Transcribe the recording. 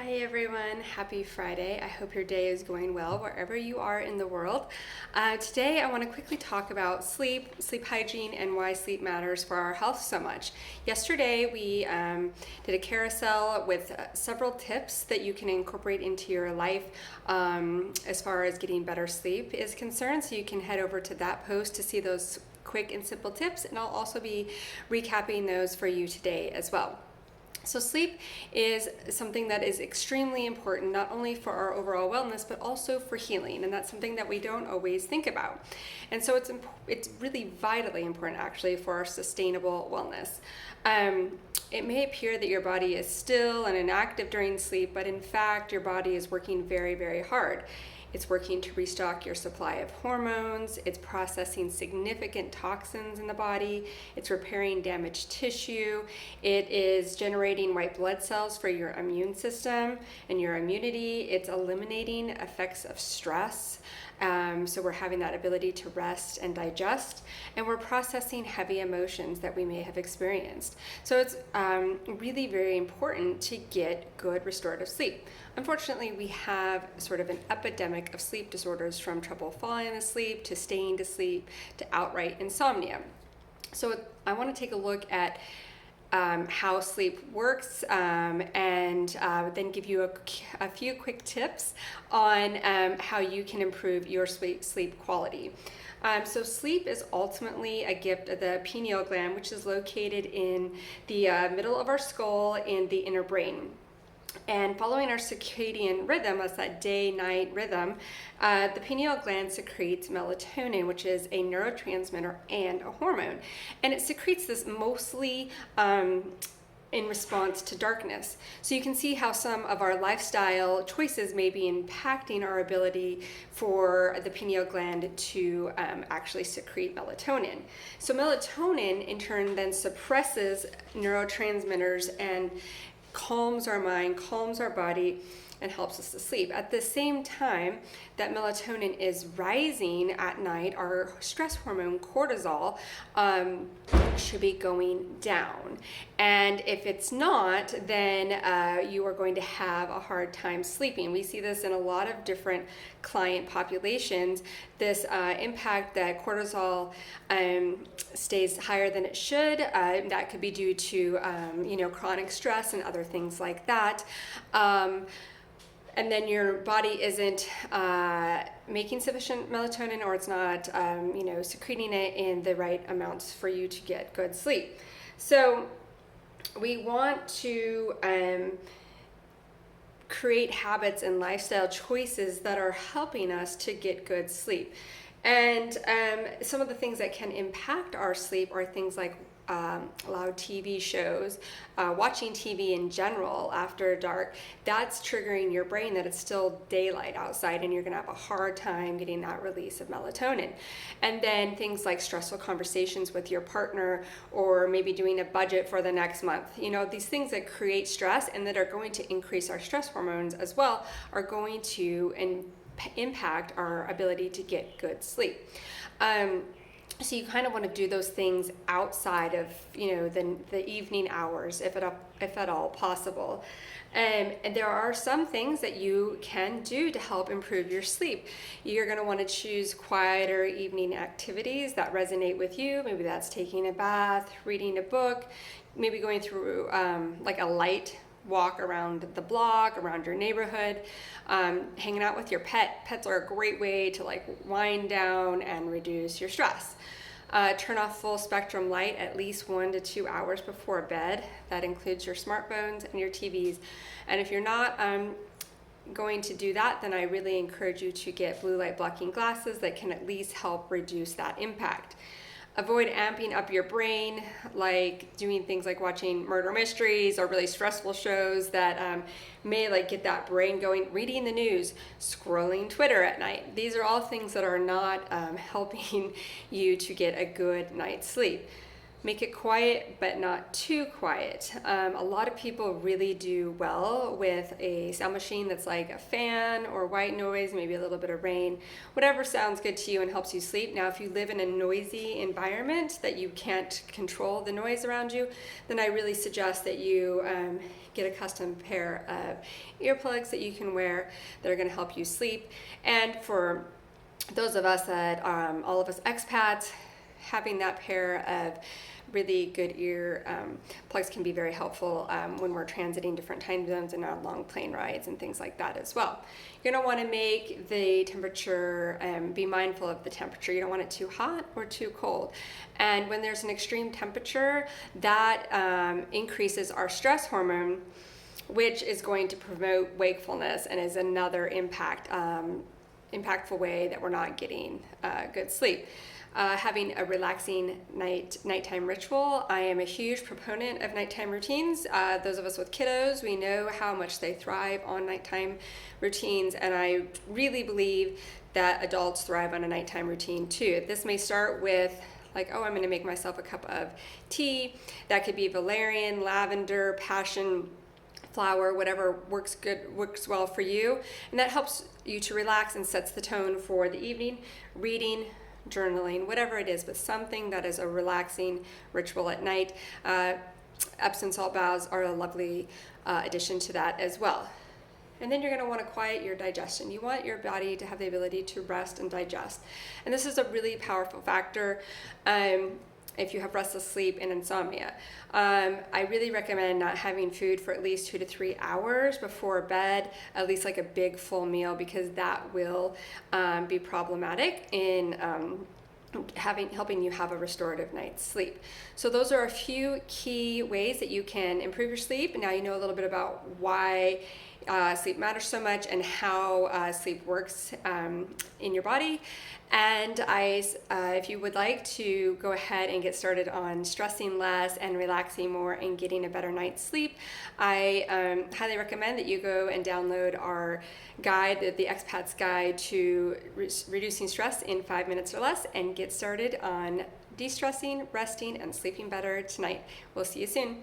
Hi everyone, happy Friday. I hope your day is going well wherever you are in the world. Today I want to quickly talk about sleep hygiene, and why sleep matters for our health so much. Yesterday we did a carousel with several tips that you can incorporate into your life as far as getting better sleep is concerned. So you can head over to that post to see those quick and simple tips, and I'll also be recapping those for you today as well. So sleep is something that is extremely important, not only for our overall wellness, but also for healing. And that's something that we don't always think about. And so it's really vitally important actually for our sustainable wellness. It may appear that your body is still and inactive during sleep, but in fact, your body is working very, very hard. It's working to restock your supply of hormones. It's processing significant toxins in the body. It's repairing damaged tissue. It is generating white blood cells for your immune system and your immunity. It's eliminating effects of stress. So we're having that ability to rest and digest, and we're processing heavy emotions that we may have experienced. So it's really very important to get good restorative sleep. Unfortunately, we have sort of an epidemic of sleep disorders, from trouble falling asleep to staying to sleep to outright insomnia. So I want to take a look at how sleep works, and then give you a few quick tips on how you can improve your sleep quality. So sleep is ultimately a gift of the pineal gland, which is located in the middle of our skull and the inner brain. And following our circadian rhythm, that's that day-night rhythm, the pineal gland secretes melatonin, which is a neurotransmitter and a hormone. And it secretes this mostly in response to darkness. So you can see how some of our lifestyle choices may be impacting our ability for the pineal gland to actually secrete melatonin. So melatonin in turn then suppresses neurotransmitters and calms our mind, calms our body, and helps us to sleep. At the same time that melatonin is rising at night, our stress hormone cortisol should be going down. And if it's not, then you are going to have a hard time sleeping. We see this in a lot of different client populations, this impact that cortisol stays higher than it should. That could be due to chronic stress and other things like that. And then your body isn't making sufficient melatonin, or it's not secreting it in the right amounts for you to get good sleep. So we want to create habits and lifestyle choices that are helping us to get good sleep. And some of the things that can impact our sleep are things like loud TV shows, watching TV in general after dark. That's triggering your brain that it's still daylight outside, and you're going to have a hard time getting that release of melatonin. And then things like stressful conversations with your partner, or maybe doing a budget for the next month. These things that create stress and that are going to increase our stress hormones as well are going to impact our ability to get good sleep. So you kind of want to do those things outside of the evening hours, if at all possible. And there are some things that you can do to help improve your sleep. You're going to want to choose quieter evening activities that resonate with you. Maybe that's taking a bath, reading a book, maybe going through like a light walk around the block, around your neighborhood, hanging out with your pet. Pets are a great way to wind down and reduce your stress. Turn off full spectrum light at least 1 to 2 hours before bed. That includes your smartphones and your TVs. And if you're not going to do that, then I really encourage you to get blue light blocking glasses that can at least help reduce that impact. Avoid amping up your brain, like doing things like watching murder mysteries or really stressful shows that may get that brain going. Reading the news, scrolling Twitter at night. These are all things that are not helping you to get a good night's sleep. Make it quiet, but not too quiet. A lot of people really do well with a sound machine that's like a fan or white noise, maybe a little bit of rain, whatever sounds good to you and helps you sleep. Now, if you live in a noisy environment that you can't control the noise around you, then I really suggest that you get a custom pair of earplugs that you can wear that are going to help you sleep. And for those of us that, all of us expats, having that pair of really good ear plugs can be very helpful when we're transiting different time zones and on long plane rides and things like that as well. You're going to want to make the temperature, be mindful of the temperature. You don't want it too hot or too cold. And when there's an extreme temperature, that increases our stress hormone, which is going to promote wakefulness and is another impactful way that we're not getting good sleep. Having a relaxing nighttime ritual. I am a huge proponent of nighttime routines. Those of us with kiddos, we know how much they thrive on nighttime routines, and I really believe that adults thrive on a nighttime routine too. This may start with like, oh, I'm going to make myself a cup of tea. That could be valerian, lavender, passion flower, whatever works well for you, and that helps you to relax and sets the tone for the evening. Reading, journaling, whatever it is, but something that is a relaxing ritual at night. Epsom salt baths are a lovely addition to that as well. And then you're going to want to quiet your digestion. You want your body to have the ability to rest and digest. And this is a really powerful factor if you have restless sleep and insomnia. I really recommend not having food for at least 2 to 3 hours before bed, at least like a big full meal, because that will be problematic in helping you have a restorative night's sleep. So those are a few key ways that you can improve your sleep. Now you know a little bit about why sleep matters so much and how sleep works in your body. And if you would like to go ahead and get started on stressing less and relaxing more and getting a better night's sleep, I highly recommend that you go and download our guide, the Expat's Guide to Reducing Stress in 5 minutes or less, and get started on de-stressing, resting, and sleeping better tonight. We'll see you soon.